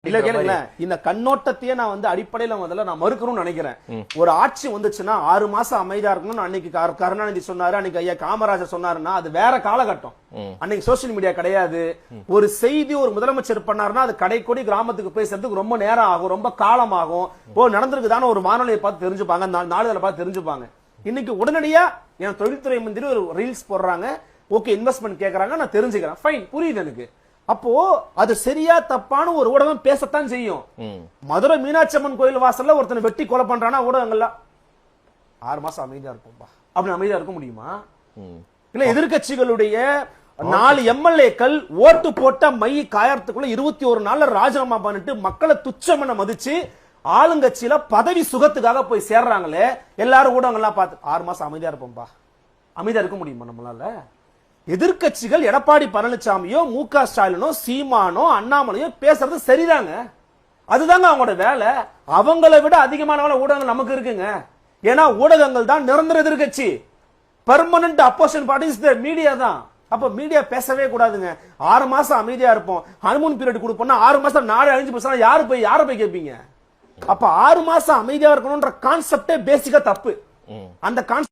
இல்ல கேளுங்க, இந்த கண்ணோட்டத்தையே நான் வந்து அடிப்படையில முதல்ல நான் மறுக்கணும்னு நினைக்கிறேன். ஒரு ஆட்சி வந்துச்சுன்னா 6 மாசம் அமைதியா இருக்கணும்னு அன்னைக்கு கருணாநிதி சொன்னாரு, அன்னைக்கு ஐயா காமராஜர் சொன்னாருன்னா அது வேற காலகட்டம். அன்னைக்கு சோசியல் மீடியா கிடையாது. ஒரு செய்தி ஒரு முதலமைச்சர் பண்ணாருன்னா அது கடைக்கோடி கிராமத்துக்கு போய் சேர்றதுக்கு ரொம்ப நேரம் ஆகும், ரொம்ப காலம் ஆகும். நடந்திருக்குதான ஒரு வானொலியை பார்த்து தெரிஞ்சுப்பாங்க, நாளிதழை பார்த்து தெரிஞ்சுப்பாங்க. இன்னைக்கு உடனடியா என் தொழில்துறை மந்திரி ஒரு ரீல்ஸ் போடுறாங்க, ஓகே இன்வெஸ்ட்மெண்ட் கேக்குறாங்க, நான் தெரிஞ்சுக்கிறேன், ஃபைன், புரியுது எனக்கு. அப்போ அது சரியா தப்பான ஒரு ஊடகம் பேசத்தான் செய்யும். மதுரை மீனாட்சி அம்மன் கோயில் வாசல்ல ஒருத்தனை வெட்டி கொலை பண்றானா ஊடகங்கள்ல 6 மாசம் அமைதியா இருக்கும்பா அப்படி அமைதியா இருக்க முடியுமா? இல்ல எதிர்கட்சிகளுடைய 4 எம்எல்ஏக்கள் ஓட்டு போட்ட மை காயறதுக்குள்ள 21 நாள்ல ராஜினாமா பண்ணிட்டு மக்களை துச்சமென மதிச்சு ஆளுங்கட்சியில பதவி சுகத்துக்காக போய் சேர்றாங்களே, எல்லாரும் ஊடகங்கள்லாம் பார்த்து 6 மாசம் அமைதியா இருப்போம்பா, அமைதியா இருக்க முடியுமா நம்மளால? எதிர்கட்சிகள் எடப்பாடி பழனிசாமியோ மு.க. ஸ்டாலினோ சீமானோ அண்ணாமலையோ பேசுறது சரிதாங்க, அதுதாங்க அவங்களோட வேலை. அவங்களை விட அதிகமான ஊடகங்கள் நமக்கு இருக்குங்க. ஏன்னா ஊடகங்கள் தான் நிரந்தர எதிர்கட்சி, பெர்மனன்ட் அப்போசிஷன் பார்ட்டிஸ் மீடியா தான். அப்ப மீடியா பேசவே கூடாதுங்க. 6 மாசம் அமைதியா இருப்போம், ஹனிமூன் பீரியட் கொடுப்போம்னா 6 மாசம் நாடு அழிஞ்சு போச்சுன்னா யாரை போய் கேட்பீங்க? அப்ப 6 மாசம் அமைதியா இருக்கணும்ன்ற கான்செப்டே பேசிக்கா தப்பு. அந்த கான்செப்ட்